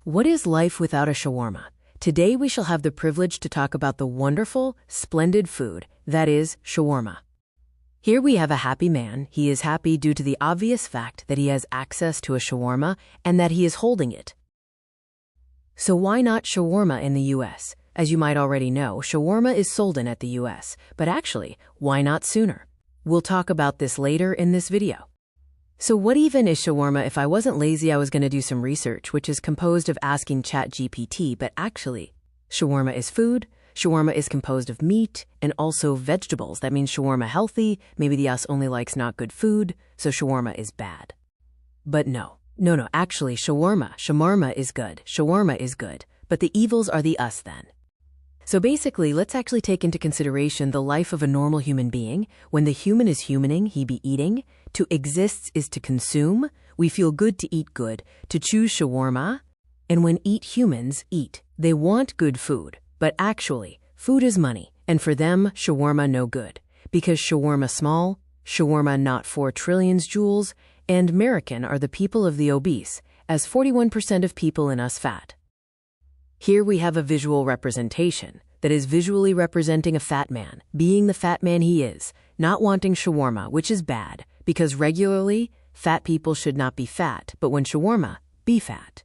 What is life without a shawarma? Today we shall have the privilege to talk about the wonderful, splendid food that is shawarma. Here we have a happy man. He is happy due to the obvious fact that he has access to a shawarma and that he is holding it. So why not shawarma in the US? As you might already know, shawarma is sold in at the US, but actually, why not sooner? We'll talk about this later in this video. So what even is shawarma? If I wasn't lazy, I was going to do some research, which is composed of asking ChatGPT, but actually, shawarma is food. Shawarma is composed of meat and also vegetables. That means shawarma healthy. Maybe the us only likes not good food, so shawarma is bad. But no, actually shawarma is good. Shawarma is good, but the evils are the us then. So basically, let's actually take into consideration the life of a normal human being. When the human is humaning, he be eating. To exist is to consume. We feel good to eat good, to choose shawarma. And when humans eat, they want good food. But actually, food is money. And for them, shawarma no good. Because shawarma small, shawarma not 4 trillion joules, and American are the people of the obese, as 41% of people in us fat. Here we have a visual representation that is visually representing a fat man, being the fat man he is, not wanting shawarma, which is bad, because regularly, fat people should not be fat, but when shawarma, be fat.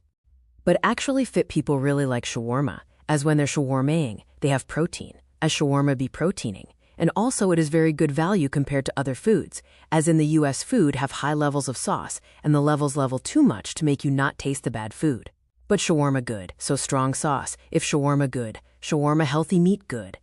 But actually fit people really like shawarma, as when they're shawarmaing, they have protein, as shawarma be proteining. And also it is very good value compared to other foods, as in the US food have high levels of sauce, and the levels level too much to make you not taste the bad food. But shawarma good, so strong sauce. If shawarma good, shawarma healthy meat good.